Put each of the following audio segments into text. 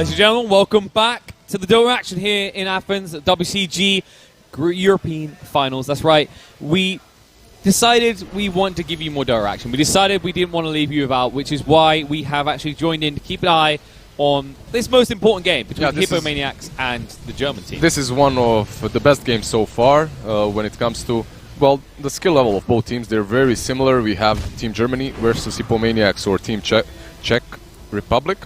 ladies and gentlemen, welcome back to the DOTA action here in Athens at WCG European Finals. That's right, we decided we want to give you more DOTA action. We decided we didn't want to leave you without, which is why we have actually joined in to keep an eye on this most important game between HIPPOMANIACS and the German team. This is one of the best games so far when it comes to, well, the skill level of both teams. They're very similar. We have Team Germany versus HIPPOMANIACS or Team Czech Republic.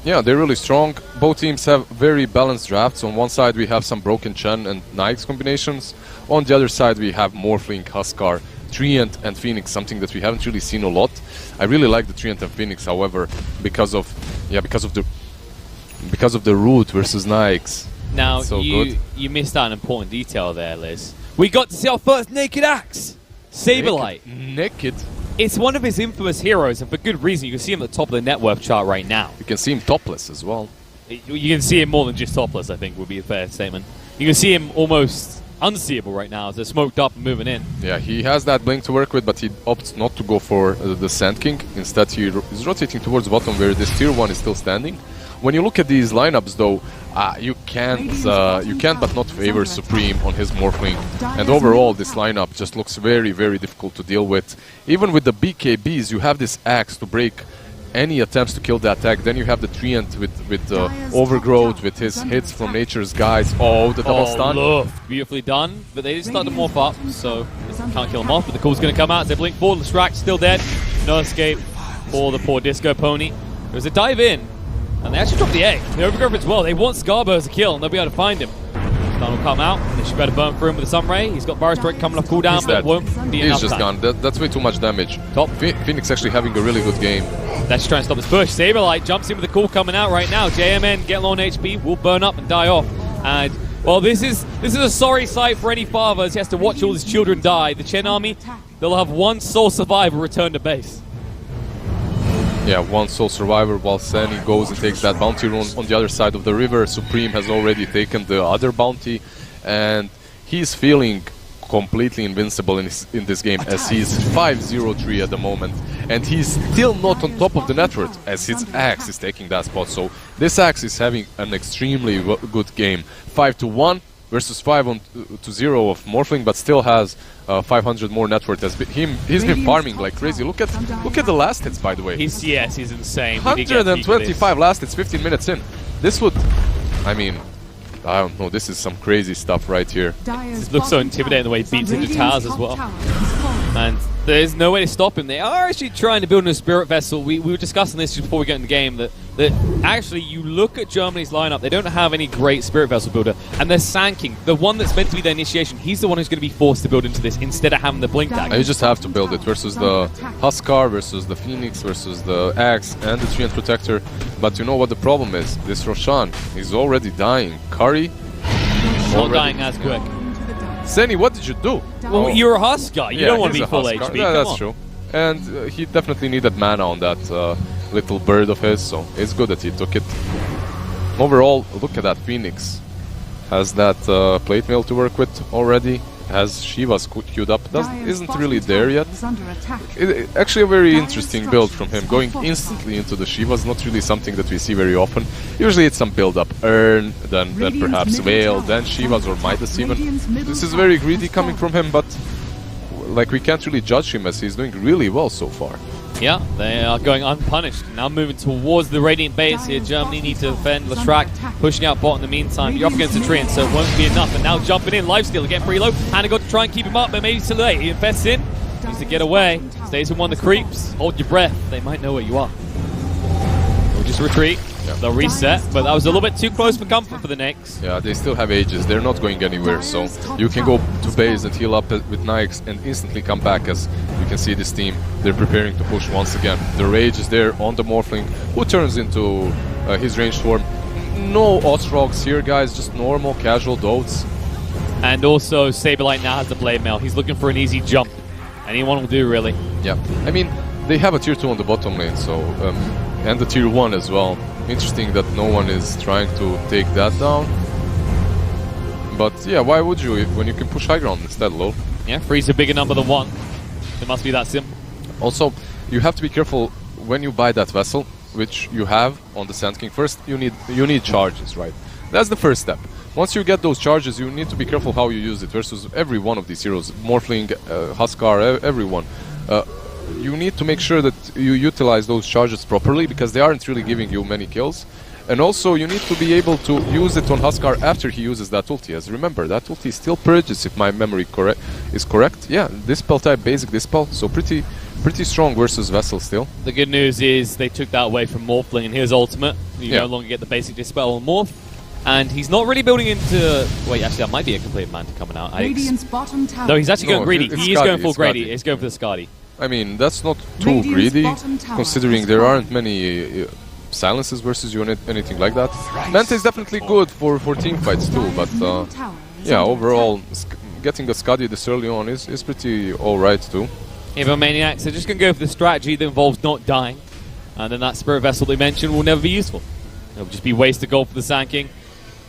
Yeah, they're really strong. Both teams have very balanced drafts. On one side we have some broken Chen and Nyx combinations. On the other side we have Morphling, Huskar, Treant and Phoenix, something that we haven't really seen a lot. I really like the Treant and Phoenix, however, because of the root versus Nyx. Now you missed out an important detail there, Liz. We got to see our first naked axe, Saberlight. Naked? It's one of his infamous heroes, and for good reason. You can see him at the top of the net worth chart right now. You can see him topless as well. You can see him more than just topless, I think, would be a fair statement. You can see him almost unseeable right now as they're smoked up and moving in. Yeah, he has that blink to work with, but he opts not to go for the Sand King. Instead, he is rotating towards bottom where this tier 1 is still standing. When you look at these lineups, though, you can't but not favor Supreme on his Morphling. And overall, this lineup just looks very, very difficult to deal with. Even with the BKBs, you have this axe to break any attempts to kill the attack. Then you have the Treant with Overgrowth, with his hits from Nature's Guides. Oh, the double stun. Look, beautifully done. But they just start to morph up, so can't kill him off. But the call's going to come out. They blink forward. Lestrak still dead. No escape for the poor Disco Pony. There's a dive in. And they actually dropped the egg. The Overgrowth as well. They want Scarbo as a kill, and they'll be able to find him. Stun will come out. They should be able to burn through him with a Sunray. He's got Burrow Strike coming off cooldown, but it won't be enough. He's just gone. That's way too much damage. Top. Phoenix actually having a really good game. Let's try and stop this push. Saberlight jumps in with the call coming out right now. JMN, get low on HP, will burn up and die off. And, well, this is a sorry sight for any father as he has to watch all his children die. The Chen army, they'll have one sole survivor return to base. Yeah, one sole survivor while Sani goes and takes that bounty rune on the other side of the river. Supreme has already taken the other bounty, and he's feeling completely invincible in this game as he's 5-0-3 at the moment. And he's still not on top of the net worth as his axe is taking that spot. So this axe is having an extremely good game. 5-1 versus 5-0 of Morphling, but still has 500 more net worth. He's been farming like crazy. Look at the last hits, by the way. He's insane. 125 last hits, 15 minutes in. This would, I mean, I don't know. This is some crazy stuff right here. This looks so intimidating the way he beats into towers as well. And there's no way to stop him. They are actually trying to build a Spirit Vessel. We were discussing this just before we get in the game, that actually you look at Germany's lineup, they don't have any great Spirit Vessel builder, and they're Sanking. The one that's meant to be their initiation, he's the one who's going to be forced to build into this instead of having the Blink Dagger. You just have to build it versus the Huskar, versus the Phoenix, versus the Axe, and the Treant Protector. But you know what the problem is? This Roshan is already dying. Curry not dying as quick. Seni, what did you do? Well, you're a Huskar. You don't want to be full HP. Yeah, that's true. And he definitely needed mana on that little bird of his, so it's good that he took it. Overall, look at that Phoenix. Has that plate mail to work with already. Has Shiva's queued up. Isn't really there yet. Actually a very interesting build from him. Going instantly into the Shivas, not really something that we see very often. Usually it's some build up. Urn, then perhaps Veil, then Shivas or Midas even. This is very greedy coming from him, but like we can't really judge him as he's doing really well so far. Yeah, they are going unpunished. Now moving towards the Radiant base here. Germany need to defend Lestrak, pushing out bot in the meantime. You're up against the Treant, so it won't be enough. And now jumping in, lifesteal, getting pretty low. Hannah got to try and keep him up, but maybe too late. He invests in, needs to get away. Stays in one of the creeps. Hold your breath. They might know where you are. We'll just retreat. Yeah. They'll reset, but that was a little bit too close for comfort for the Nyx. Yeah, they still have Aegis. They're not going anywhere, so you can go to base and heal up with Nyx and instantly come back. As you can see, this team, they're preparing to push once again. The Rage is there on the Morphling, who turns into his ranged form. No Ostrogs here, guys, just normal, casual dotes. And also, Saberlight now has the Blade Mail. He's looking for an easy jump. Anyone will do, really. Yeah, I mean, they have a tier 2 on the bottom lane, so and the tier 1 as well. Interesting that no one is trying to take that down. But yeah, why would you when you can push high ground instead, low? Yeah, freeze a bigger number than one. It must be that simple. Also, you have to be careful when you buy that vessel. which you have on the Sand King. First, you need charges, right? That's the first step. Once you get those charges, you need to be careful how you use it versus every one of these heroes, Morphling, Huskar, everyone. You need to make sure that you utilize those charges properly because they aren't really giving you many kills. And also, you need to be able to use it on Huskar after he uses that ulti. As remember, that ulti still purges, if my memory is correct. Yeah, Dispel type, basic Dispel, so pretty strong versus Vessel still. The good news is they took that away from Morphling and his ultimate. You no longer get the basic Dispel on Morph. And he's not really building into... Wait, actually, that might be a complete Manta coming out. No, he's actually going greedy. He is going full greedy. He's going for the Skadi. I mean, that's not too greedy, considering there aren't many silences versus you or anything like that. Manta is definitely good for team fights too, but yeah, overall, getting a Skadi this early on is pretty alright too. Hippomaniacs are just going to go for the strategy that involves not dying. And then that Spirit Vessel they mentioned will never be useful. It'll just be wasted gold for the Sand King.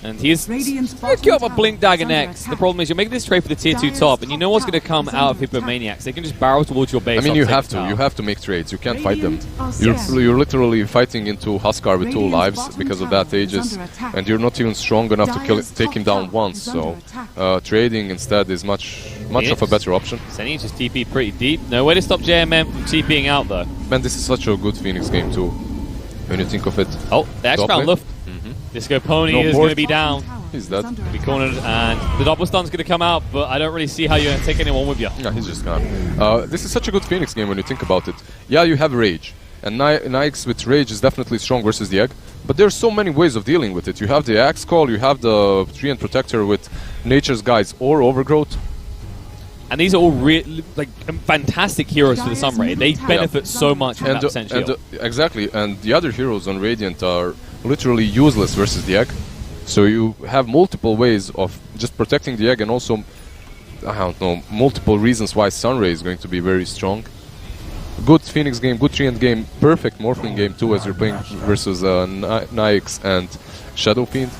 And he's picking up a Blink Dagger next. The problem is you're making this trade for the tier 2 top, and you know what's going to come out of Hippomaniacs. They can just barrel towards your base. I mean, you have to make trades. You can't fight them. You're literally fighting into Huskar with 2 lives because of that Aegis, and you're not even strong enough to take him down once. So trading instead is much of a better option. Senny just TP pretty deep. No way to stop JMM from TPing out though. Man, this is such a good Phoenix game too, when you think of it. Oh, the X round Luft. Disco Pony is going to be down. He's dead. Be cornered, and the double stun's going to come out, but I don't really see how you're going to take anyone with you. Yeah, he's just gone. This is such a good Phoenix game when you think about it. Yeah, you have Rage, and Nyx with Rage is definitely strong versus the Egg, but there's so many ways of dealing with it. You have the Axe Call, you have the Treant Protector with Nature's Guides or Overgrowth. And these are all like fantastic heroes for the Sunray. They benefit so much from that percent shield. Exactly, and the other heroes on Radiant are literally useless versus the Egg. So you have multiple ways of just protecting the Egg, and also, I don't know, multiple reasons why Sunray is going to be very strong. Good Phoenix game, good Treant game, perfect Morphling game too as you're playing versus Nyx and Shadow Fiend.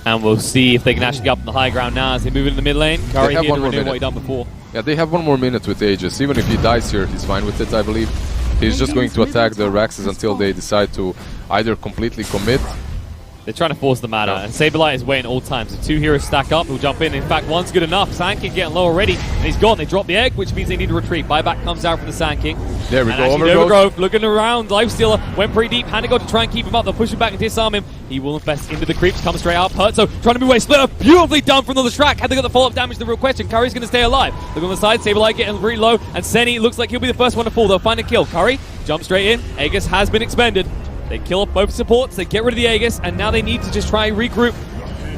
And we'll see if they can actually get up on the high ground now as they move into the mid lane. Curry here to renew what he done before. Yeah, they have 1 more minute with Aegis. Even if he dies here, he's fine with it, I believe. He's just going to attack the Raxes until they decide to either completely commit. They're trying to force the mana, and Saberlight is waiting all times. The 2 heroes stack up, he'll jump in. In fact, one's good enough. Sand King getting low already, and he's gone. They drop the Egg, which means they need to retreat. Buyback comes out from the Sand King. There we go, Overgrowth looking around. Lifestealer went pretty deep. Hannah got to try and keep him up. They'll push him back and disarm him. He will invest into the creeps, come straight out. Perzo trying to move away. Splitter beautifully done from the Leshrac. Had they got the follow-up damage, the real question. Curry's going to stay alive. Look on the side, Saberlight getting really low, and Senny looks like he'll be the first one to fall. They'll find a kill. Curry jumps straight in. Aegis has been expended. They kill off both supports, they get rid of the Aegis, and now they need to just try and regroup.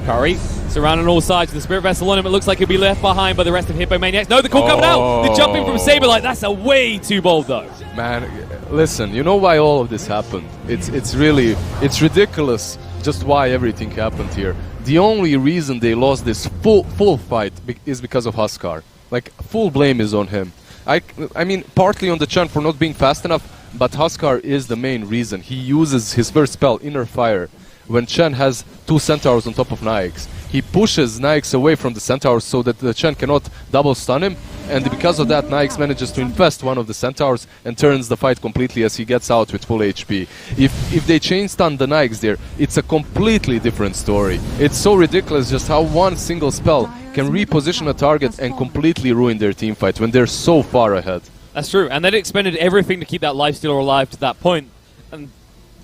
Curry surrounding all sides with the Spirit Vessel on him. It looks like he'll be left behind by the rest of Hippomaniacs. No, the call coming out! The jumping from Saberlight, that's a way too bold though. Man, listen, you know why all of this happened? It's ridiculous just why everything happened here. The only reason they lost this full fight is because of Huskar. Like, full blame is on him. I mean, partly on the Chen for not being fast enough, but Huskar is the main reason. He uses his first spell, Inner Fire, when Chen has 2 Centaurs on top of Nyx. He pushes Nyx away from the Centaurs so that the Chen cannot double stun him, and because of that Nyx manages to infest one of the Centaurs and turns the fight completely as he gets out with full HP. If they chain stun the Nyx there, it's a completely different story. It's so ridiculous just how one single spell can reposition a target and completely ruin their team fight when they're so far ahead. That's true, and they'd expended everything to keep that Lifestealer alive to that point. And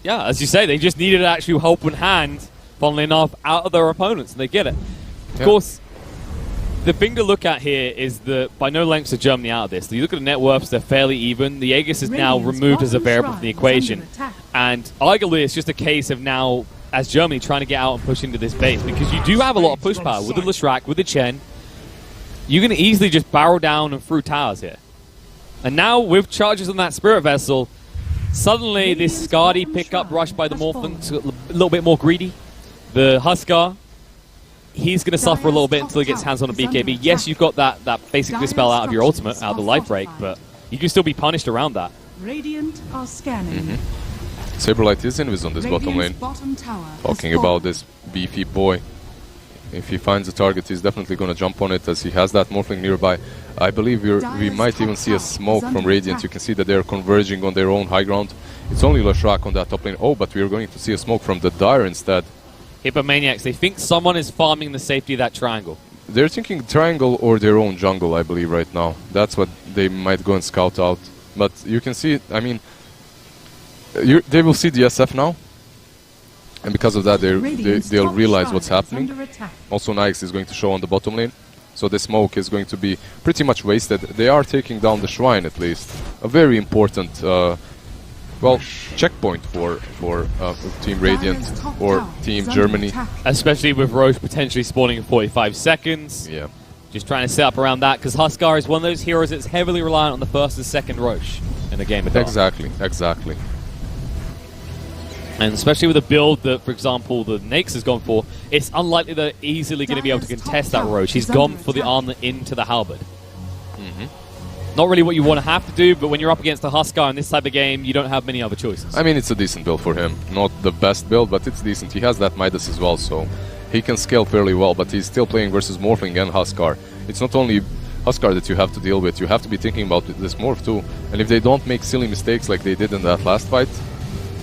yeah, as you say, they just needed an actual helping hand, funnily enough, out of their opponents, and they get it. Of course, the thing to look at here is that by no lengths are Germany out of this. You look at the net worths, they're fairly even. The Aegis is now removed as a variable from the equation. And arguably, it's just a case of now, as Germany, trying to get out and push into this base, because you do have a lot of push power with the Leshrac, with the Chen. You can easily just barrel down and through towers here. And now, with charges on that Spirit Vessel, suddenly this Skadi pickup rushed by the Morphling, a little bit more greedy. The Huskar, he's going to suffer a little bit until he gets hands on a BKB. Yes, you've got that basic dispel out of your ultimate, out of the life break, but you can still be punished around that. Radiant are scanning. Saberlight is invis on this bottom lane. Talking about this beefy boy. If he finds a target, he's definitely going to jump on it as he has that Morphling nearby. I believe we might even see a smoke from Radiant. You can see that they're converging on their own high ground. It's only Leshrac on that top lane. Oh, but we are going to see a smoke from the Dire instead. Hippomaniacs, they think someone is farming the safety of that triangle. They're thinking triangle or their own jungle, I believe, right now. That's what they might go and scout out. But you can see, I mean, they will see the SF now. And because of that, they'll realize what's happening. Also, Nyx is going to show on the bottom lane. So the smoke is going to be pretty much wasted. They are taking down the shrine, at least. A very important, well, checkpoint for Team Radiant or Team Germany. Especially with Roche potentially spawning in 45 seconds. Yeah. Just trying to set up around that, because Huskar is one of those heroes that's heavily reliant on the first and second Roche in the game of Dark. Exactly, exactly. And especially with a build that, for example, the Nyx has gone for, it's unlikely they're easily going to be able to contest that Roche. He's gone for the armor into the halberd. Not really what you want to have to do, but when you're up against a Huskar in this type of game, you don't have many other choices. I mean, it's a decent build for him. Not the best build, but it's decent. He has that Midas as well, so he can scale fairly well, but he's still playing versus Morphling and Huskar. It's not only Huskar that you have to deal with, you have to be thinking about this Morph too. And if they don't make silly mistakes like they did in that last fight,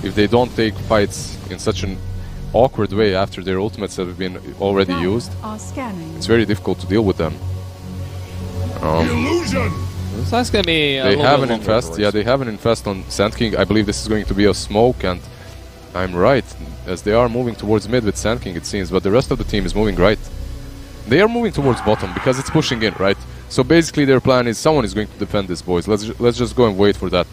if they don't take fights in such an awkward way after their ultimates have been already used, it's very difficult to deal with them. So that's going to be they have an infest. Yeah, they have an infest on Sand King. I believe this is going to be a smoke, and I'm right, as they are moving towards mid with Sand King, it seems, but the rest of the team is moving right. They are moving towards bottom because it's pushing in, right? So basically their plan is someone is going to defend this, boys. Let's just go and wait for that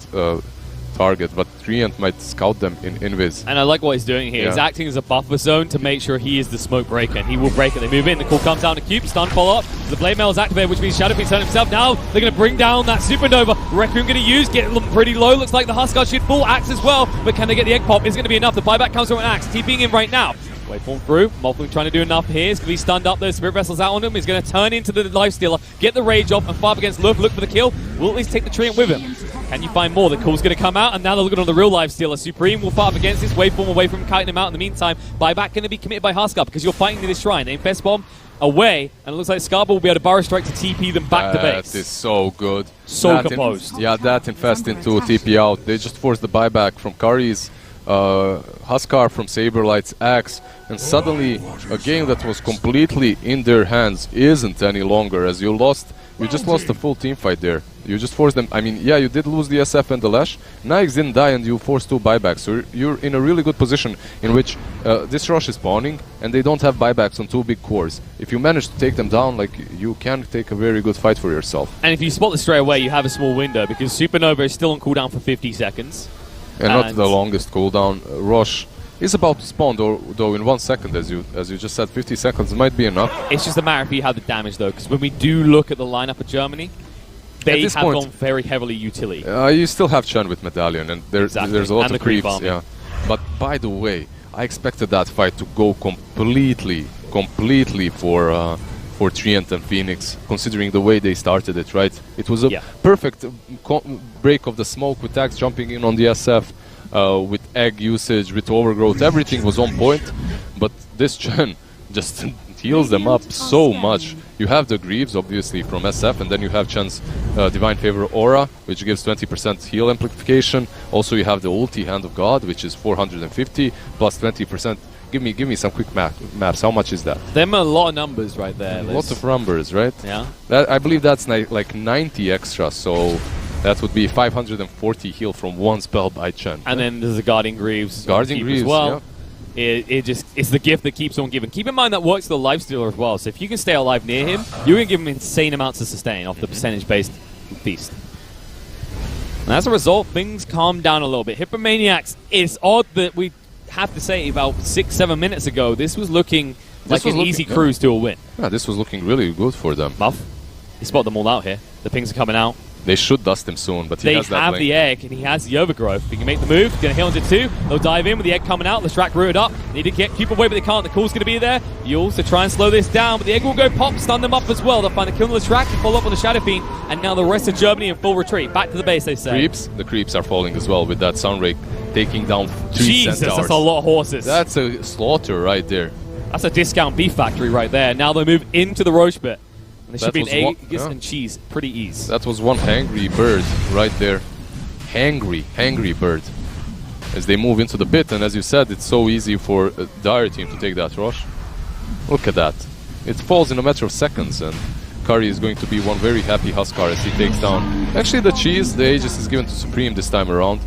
target, but Radiant might scout them in invis. And I like what he's doing here. Yeah. He's acting as a buffer zone to make sure he is the smoke breaker, and he will break it. They move in, the call comes down to Cube, stun follow up. The Blade Mail is activated, which means Shadowfiend turned himself. Now they're going to bring down that Supernova. Raccoon going to use, get them pretty low. Looks like the Huskar should full axe as well, but can they get the egg pop? Is going to be enough. The buyback comes from an axe, TPing in right now. Waveform through, Morphling trying to do enough here. He's going to be stunned up there. Spirit Vessel's out on him. He's going to turn into the Lifestealer, get the rage off, and fire up against Lurk. Look for the kill. Will at least take the treant with him. Can you find more? The call's going to come out, and now they're looking on the real Lifestealer. Supreme will fire up against this Waveform away from kiting him out in the meantime. Buyback going to be committed by Huskar because you're fighting near this shrine. Infest Bomb away, and it looks like Scarborough will be able to Burrow Strike to TP them back to base. That is so good. So composed. Yeah, that infest into TP out. They just forced the buyback from Kari's, Huskar from Saberlight's axe, and suddenly a game that was completely in their hands isn't any longer, as you just lost the full team fight there. You just forced them. I mean, yeah, you did lose the SF and the Lash. Nyx didn't die, and you forced 2 buybacks. So you're in a really good position in which this rush is spawning, and they don't have buybacks on 2 big cores. If you manage to take them down, like, you can take a very good fight for yourself. And if you spot this straight away, you have a small window, because Supernova is still on cooldown for 50 seconds. And not the longest cooldown. Roche is about to spawn, though in 1 second, as you just said. 50 seconds might be enough. It's just a matter if you have the damage, though, because when we do look at the lineup of Germany, they have gone very heavily utility. You still have Chen with Medallion, and there's a lot of creeps. Yeah. But by the way, I expected that fight to go completely for Treant and Phoenix, considering the way they started it, right? It was a perfect break of the smoke with Axe jumping in on the SF, with egg usage, with overgrowth, everything was on point, but this Chen just heals them up so much. You have the Greaves, obviously, from SF, and then you have Chen's Divine Favor Aura, which gives 20% heal amplification. Also, you have the ulti Hand of God, which is 450, plus 20%. Give me some quick maps. How much is that? Them are a lot of numbers right there. Lots of numbers, right? Yeah. I believe that's like 90 extra, so that would be 540 heal from 1 spell by Chen. And then there's the Guardian Greaves. Guardian Greaves, as well. yeah. It's the gift that keeps on giving. Keep in mind that works for the Lifestealer as well, so if you can stay alive near him, you're going to give him insane amounts of sustain off the percentage-based feast. And as a result, things calm down a little bit. Hippomaniacs, it's odd that we have to say about 6-7 minutes ago, this was looking like an easy cruise to a win. Yeah, this was looking really good for them. Muff, he spotted them all out here. The pings are coming out. They should dust him soon, but he has that They have the egg, and he has the overgrowth. He can make the move. He's going to heal into 2. They'll dive in with the egg coming out. Leshrac rooted up. Need to get Cube away, but they can't. The call's going to be there. Yules to try and slow this down, but the egg will go pop, stun them up as well. They'll find a kill on Leshrac to follow up on the Shadow Fiend, and now the rest of Germany in full retreat. Back to the base, they say. The creeps are falling as well with that Sunrake taking down 3 Jesus, centaurs. that's a lot of horses. That's a slaughter right there. That's a discount beef factory right there. Now they move into the roast bit. And there should be That an was eggs and cheese. Pretty easy. That was one hangry bird right there. Hangry bird. As they move into the pit, and as you said, it's so easy for a Dire team to take that rush. Look at that. It falls in a matter of seconds, and Curry is going to be one very happy Huskar as he takes down. Actually, the cheese, the Aegis is given to Supreme this time around.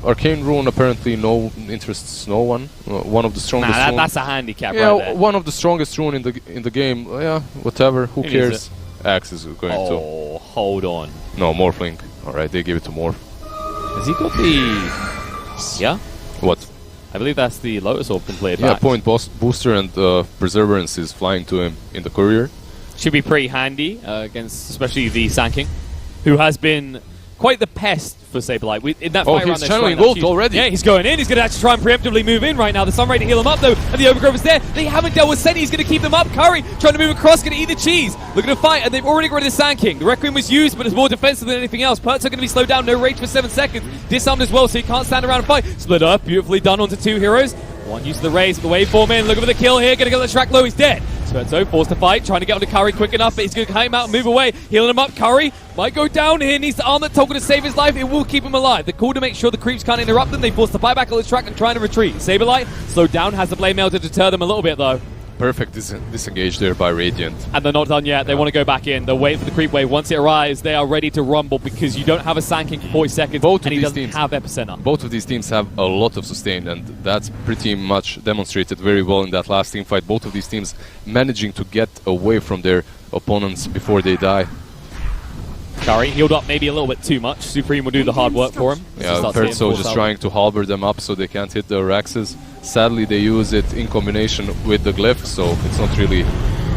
Arcane Rune apparently interests no one. One of the strongest. Nah, rune. that's a handicap Yeah, right there. one of the strongest rune in the game. Yeah, whatever. Who Who cares? Axe is going to. Oh, hold on. No, Morphling. All right, they give it to Morph. Has he got the... Yeah? What? I believe that's the Lotus Orb completed Yeah, back. point booster and Perseverance is flying to him in the courier. Should be pretty handy against especially the Sand King, who has been quite the pest for Saberlight. In that fight he's channeling ult already. Yeah, he's going in. He's going to actually try and preemptively move in right now. The Sunray to heal him up, though, and the Overgrowth is there. They haven't dealt with Seni. He's going to keep them up. Curry trying to move across, going to eat the cheese. Looking to fight, and they've already got rid of the Sand King. The Requiem was used, but it's more defensive than anything else. Perts are going to be slowed down. No rage for 7 seconds. Disarmed as well, so he can't stand around and fight. Split up. Beautifully done onto 2 heroes. One use of the raise, the waveform in. Looking for the kill here. Going to get the track low. He's dead. Spenzo forced to fight, trying to get onto Curry quick enough, but he's going to cut him out and move away. Healing him up. Curry might go down here. Needs to arm that token to save his life. It will keep him alive. The call to make sure the creeps can't interrupt them. They force the buyback on the track and trying to retreat. Saberlight slowed down, has the blade mail to deter them a little bit though. Perfect disengage there by Radiant. And they're not done yet. They want to go back in. They're waiting for the creep wave. Once it arrives, they are ready to rumble because you don't have a Sand King for 40 seconds Both of and he these doesn't teams have Epicenter. Both of these teams have a lot of sustain, and that's pretty much demonstrated very well in that last team fight. Both of these teams managing to get away from their opponents before they die. Curry healed up maybe a little bit too much. Supreme will do the hard work for him. Yeah, Perso just trying to halberd them up so they can't hit the Raxes. Sadly, they use it in combination with the Glyph, so it's not really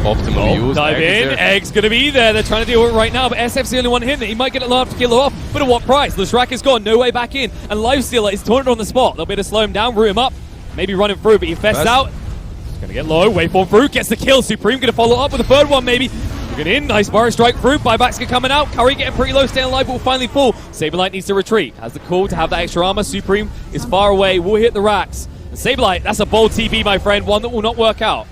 optimally used. Dive Egg in. Egg's going to be there. They're trying to deal with it right now, but SF's the only one hitting it. He might get it low enough to kill her off, but at what price? Leshrac is gone. No way back in. And Lifestealer is taunted on the spot. They'll be able to slow him down, root him up, maybe run him through, but he fests out. He's going to get low. Waveform through. Gets the kill. Supreme going to follow up with a third one, maybe. Get in, nice Burrow strike through, buybacks are coming out, Curry getting pretty low, staying alive, but will finally fall. Saberlight needs to retreat, has the call to have that extra armor, Supreme is far away, will hit the racks. And Saberlight, that's a bold TP, my friend, one that will not work out.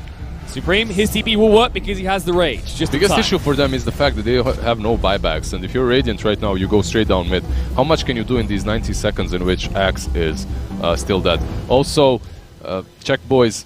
Supreme, his TP will work because he has the rage. Just biggest issue for them is the fact that they have no buybacks, and if you're Radiant right now, you go straight down mid. How much can you do in these 90 seconds in which Axe is still dead? Also, Czech boys,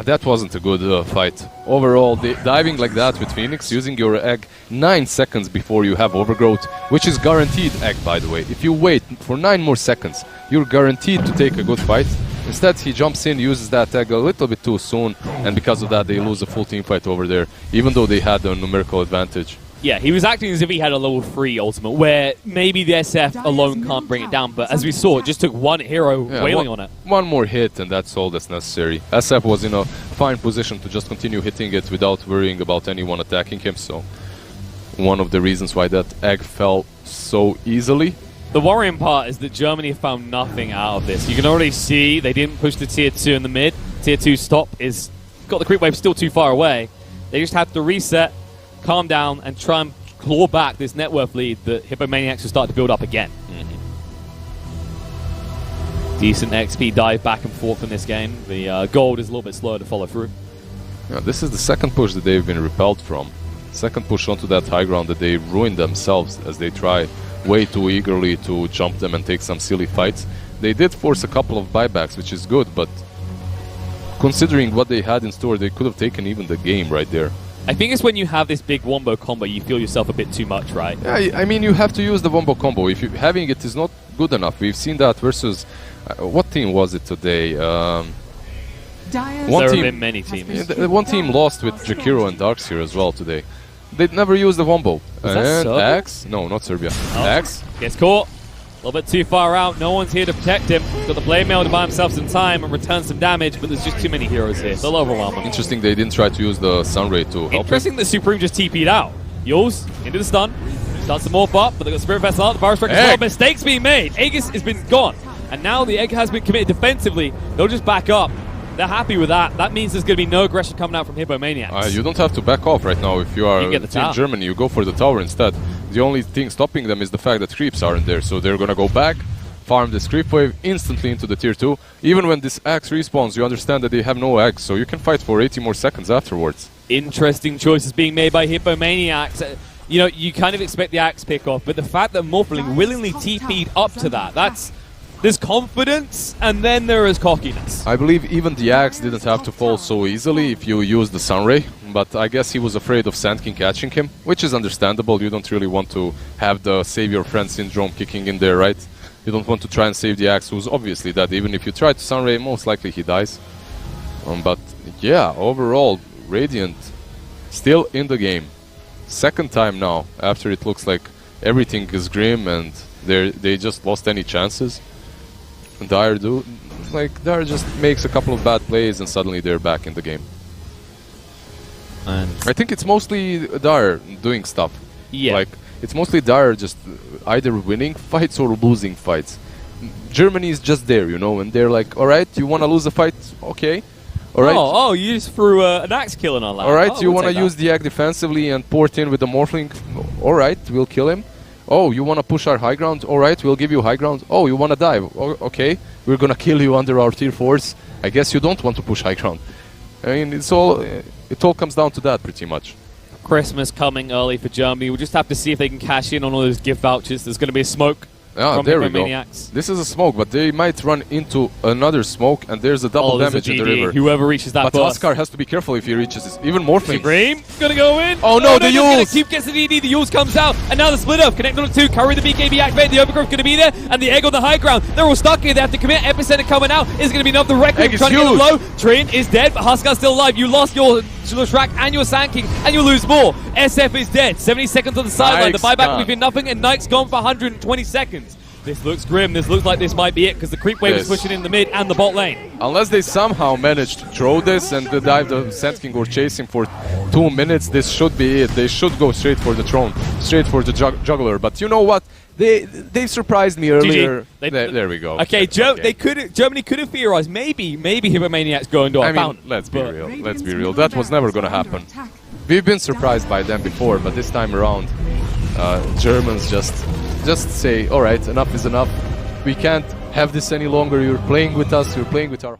that wasn't a good fight. Overall, diving like that with Phoenix, using your egg 9 seconds before you have Overgrowth, which is guaranteed egg, by the way. If you wait for 9 more seconds, you're guaranteed to take a good fight. Instead, he jumps in, uses that egg a little bit too soon, and because of that, they lose a full team fight over there, even though they had a numerical advantage. Yeah, he was acting as if he had a level 3 ultimate, where maybe the SF alone can't bring it down, but as we saw, it just took one hero wailing on it. One more hit, and that's all that's necessary. SF was in a fine position to just continue hitting it without worrying about anyone attacking him, so one of the reasons why that egg fell so easily. The worrying part is that Germany have found nothing out of this. You can already see they didn't push the tier 2 in the mid. Tier 2 stop is got the creep wave still too far away. They just have to reset, calm down, and try and claw back this net worth lead that Hippomaniacs will start to build up again. Decent XP dive back and forth in this game. The gold is a little bit slower to follow through. Yeah, this is the second push that they've been repelled from. Second push onto that high ground that they ruined themselves as they try way too eagerly to jump them and take some silly fights. They did force a couple of buybacks, which is good, but considering what they had in store, they could have taken even the game right there. I think it's when you have this big wombo combo, you feel yourself a bit too much, right? Yeah, I mean, you have to use the wombo combo. If having it is not good enough, we've seen that versus... what team was it today? There have been many teams. One team lost with Jakiro and Darkseer as well today. They'd never used the wombo. And Axe? No, not Serbia. Axe? Gets caught. A little bit too far out. No one's here to protect him. He's got the blade mail to buy himself some time and return some damage, but there's just too many heroes here. They'll overwhelm him. Interesting they didn't try to use the Sunray to help him. Interesting that Supreme just TP'd out. Yules into the stun. Starts to morph up, but they've got Spirit Vessel out. The Virus Strike as well. Mistakes being made. Aegis has been gone. And now the egg has been committed defensively. They'll just back up. They're happy with that. That means there's going to be no aggression coming out from Hippomaniacs. You don't have to back off right now if you are Team Germany. You go for the tower instead. The only thing stopping them is the fact that creeps aren't there. So they're going to go back, farm this creep wave instantly into the tier 2. Even when this axe respawns, you understand that they have no axe, so you can fight for 80 more seconds afterwards. Interesting choices being made by HIPPOMANIACS. You know, you kind of expect the axe pick off, but the fact that Morphling willingly TP'd up to that, there's confidence, and then there is cockiness. I believe even the axe didn't have to fall so easily if you use the Sunray, but I guess he was afraid of Sand King catching him, which is understandable. You don't really want to have the save your friend syndrome kicking in there, right? You don't want to try and save the axe, who's obviously dead. Even if you try to Sunray, most likely he dies. But yeah, overall, Radiant still in the game. Second time now, after it looks like everything is grim and they just lost any chances. Dire just makes a couple of bad plays and suddenly they're back in the game. And I think it's mostly Dire doing stuff. yeah, Like, it's mostly Dire just either winning fights or losing fights. Germany is just there, you know, and they're like, alright, you want to lose a fight? Okay. Alright. Oh, you just threw an axe kill on that. Alright, you we'll want to take use the egg defensively and port in with the Morphling? Alright, we'll kill him. Oh, you want to push our high ground? Alright, we'll give you high ground. Oh, you want to dive? Okay, we're gonna kill you under our tier 4s. I guess you don't want to push high ground. I mean, it all comes down to that pretty much. Christmas coming early for Germany. We'll just have to see if they can cash in on all those gift vouchers. There's going to be a smoke from there we go. HIPPOMANIACS. This is a smoke, but they might run into another smoke, and there's a double there's damage a in the DD. river. Whoever reaches that But burst. Huskar has to be careful if he reaches this. Even Morphling. Supreme gonna go in. Oh no, the gonna Yules! keep gets the DD. The Yules comes out, and now the split up. Connect on the 2. Curry the BKB activated. The overgrowth gonna be there, and the egg on the high ground. They're all stuck here. They have to commit. Epicenter coming out is gonna be enough. The Requiem Egg is trying to get huge. low. Trin is dead, but Huskar's still alive. You lost your Lashrak and your Sand King, and you lose more. SF is dead. 70 seconds on the sideline. The Nike's buyback gone. will be nothing, and Nike's gone for 120 seconds. This looks grim. This looks like this might be it because the creep wave is Yes. pushing in the mid and the bot lane. Unless they somehow manage to throw this and dive the Sand King or chase him for 2 minutes, this should be it. They should go straight for the throne, straight for the juggler. But you know what? They surprised me earlier. There we go. Okay, Germany could have theorized maybe HIPPOMANIACS go into I our mean, fountain. let's be but real. Let's be real. That was never gonna happen. We've been surprised by them before, but this time around, Germans just say, all right, enough is enough. We can't have this any longer. You're playing with us. You're playing with our